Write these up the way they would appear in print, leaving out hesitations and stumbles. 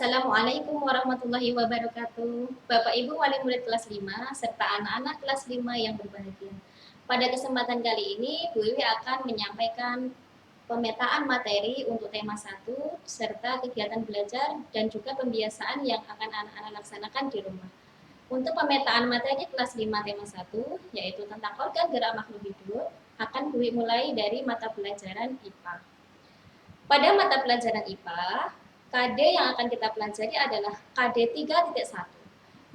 Assalamualaikum warahmatullahi wabarakatuh. Bapak Ibu wali murid kelas 5 serta anak-anak kelas 5 yang berbahagia. Pada kesempatan kali ini, Bu Iwi akan menyampaikan pemetaan materi untuk tema 1 serta kegiatan belajar dan juga pembiasaan yang akan anak-anak laksanakan di rumah. Untuk pemetaan materi kelas 5 tema 1 yaitu tentang organ gerak makhluk hidup akan Bu Iwi mulai dari mata pelajaran IPA. Pada mata pelajaran IPA, KD yang akan kita pelajari adalah KD 3.1,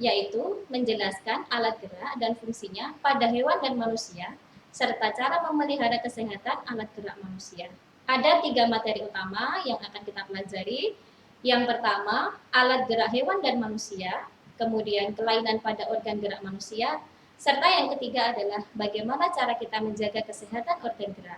yaitu menjelaskan alat gerak dan fungsinya pada hewan dan manusia, serta cara memelihara kesehatan alat gerak manusia. Ada 3 materi utama yang akan kita pelajari. Yang pertama, alat gerak hewan dan manusia, kemudian kelainan pada organ gerak manusia, serta yang ketiga adalah bagaimana cara kita menjaga kesehatan organ gerak.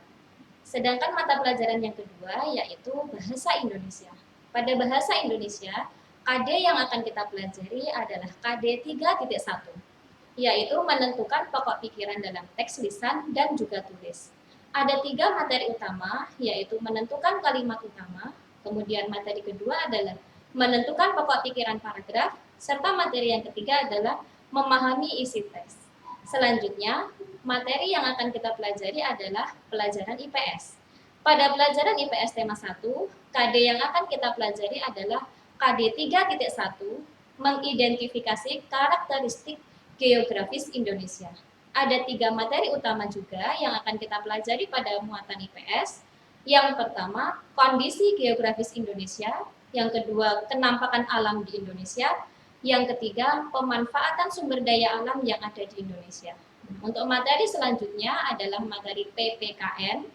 Sedangkan mata pelajaran yang kedua yaitu bahasa Indonesia. Pada bahasa Indonesia, KD yang akan kita pelajari adalah KD 3.1, yaitu menentukan pokok pikiran dalam teks lisan dan juga tulis. Ada 3 materi utama, yaitu menentukan kalimat utama, kemudian materi kedua adalah menentukan pokok pikiran paragraf, serta materi yang ketiga adalah memahami isi teks. Selanjutnya, materi yang akan kita pelajari adalah pelajaran IPS. Pada pelajaran IPS tema 1, KD yang akan kita pelajari adalah KD 3.1, mengidentifikasi karakteristik geografis Indonesia. Ada 3 materi utama juga yang akan kita pelajari pada muatan IPS. Yang pertama, kondisi geografis Indonesia. Yang kedua, kenampakan alam di Indonesia. Yang ketiga, pemanfaatan sumber daya alam yang ada di Indonesia. Untuk materi selanjutnya adalah materi PPKN.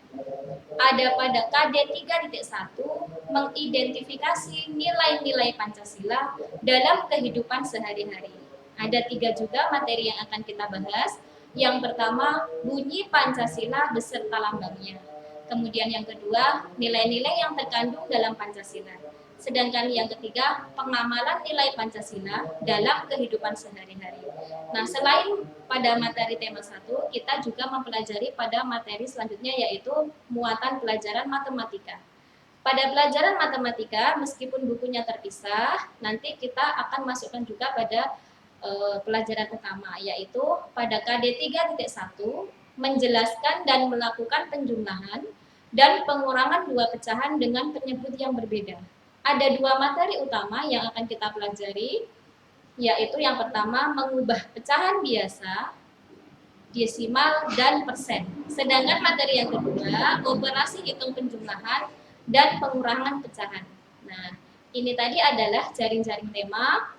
Ada pada KD 3.1 mengidentifikasi nilai-nilai Pancasila dalam kehidupan sehari-hari. Ada 3 juga materi yang akan kita bahas. Yang pertama, bunyi Pancasila beserta lambangnya. Kemudian yang kedua, nilai-nilai yang terkandung dalam Pancasila. Sedangkan yang ketiga, pengamalan nilai Pancasila dalam kehidupan sehari-hari. Nah, selain pada materi tema 1, kita juga mempelajari pada materi selanjutnya yaitu muatan pelajaran matematika. Pada pelajaran matematika, meskipun bukunya terpisah, nanti kita akan masukkan juga pada pelajaran utama, yaitu pada KD 3.1 menjelaskan dan melakukan penjumlahan dan pengurangan 2 pecahan dengan penyebut yang berbeda. Ada 2 materi utama yang akan kita pelajari, yaitu yang pertama mengubah pecahan biasa, desimal, dan persen. Sedangkan materi yang kedua, operasi hitung penjumlahan dan pengurangan pecahan. Nah, ini tadi adalah jaring-jaring tema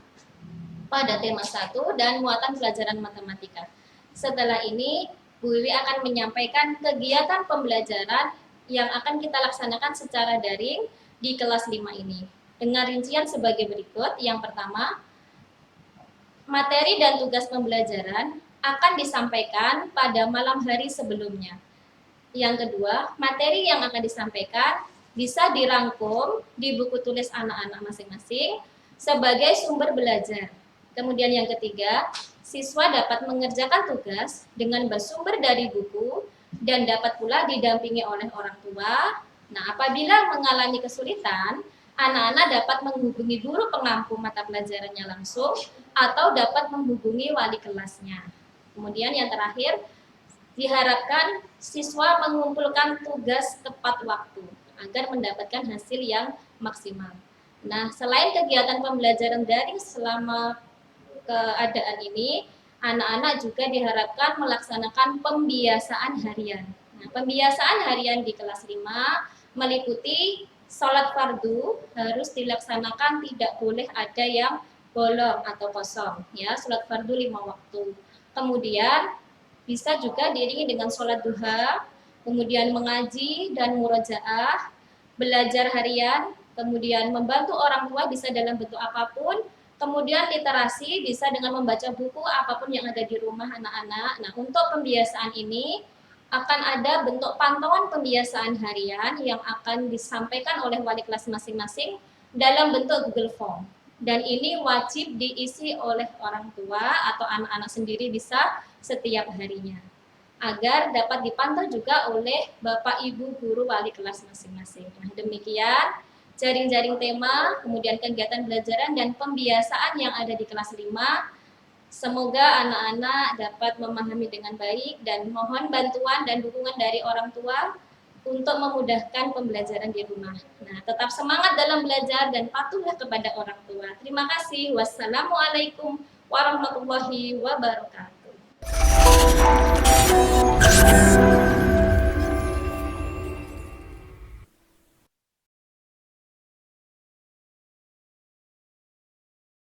pada tema 1 dan muatan pelajaran matematika. Setelah ini, Bu Wiwi akan menyampaikan kegiatan pembelajaran yang akan kita laksanakan secara daring di kelas 5 ini. Dengan rincian sebagai berikut. Yang pertama, materi dan tugas pembelajaran akan disampaikan pada malam hari sebelumnya. Yang kedua, materi yang akan disampaikan bisa dirangkum di buku tulis anak-anak masing-masing sebagai sumber belajar. Kemudian yang ketiga, siswa dapat mengerjakan tugas dengan bersumber dari buku dan dapat pula didampingi oleh orang tua. Nah, apabila mengalami kesulitan, anak-anak dapat menghubungi guru pengampu mata pelajarannya langsung atau dapat menghubungi wali kelasnya. Kemudian yang terakhir, diharapkan siswa mengumpulkan tugas tepat waktu agar mendapatkan hasil yang maksimal. Nah, selain kegiatan pembelajaran daring selama keadaan ini, anak-anak juga diharapkan melaksanakan pembiasaan harian. Nah, pembiasaan harian di kelas 5 meliputi sholat fardu harus dilaksanakan, tidak boleh ada yang bolong atau kosong, ya, sholat fardu 5 waktu. Kemudian bisa juga diiringi dengan sholat duha, kemudian mengaji dan murojaah, belajar harian, kemudian membantu orang tua bisa dalam bentuk apapun, kemudian literasi bisa dengan membaca buku apapun yang ada di rumah anak-anak. Nah, untuk pembiasaan ini akan ada bentuk pantauan pembiasaan harian yang akan disampaikan oleh wali kelas masing-masing dalam bentuk Google Form. Dan ini wajib diisi oleh orang tua atau anak-anak sendiri bisa setiap harinya, agar dapat dipantau juga oleh Bapak Ibu guru wali kelas masing-masing. Nah, demikian jaring-jaring tema, kemudian kegiatan belajaran dan pembiasaan yang ada di kelas 5. Semoga anak-anak dapat memahami dengan baik dan mohon bantuan dan dukungan dari orang tua untuk memudahkan pembelajaran di rumah. Nah, tetap semangat dalam belajar dan patuhlah kepada orang tua. Terima kasih. Wassalamualaikum warahmatullahi wabarakatuh.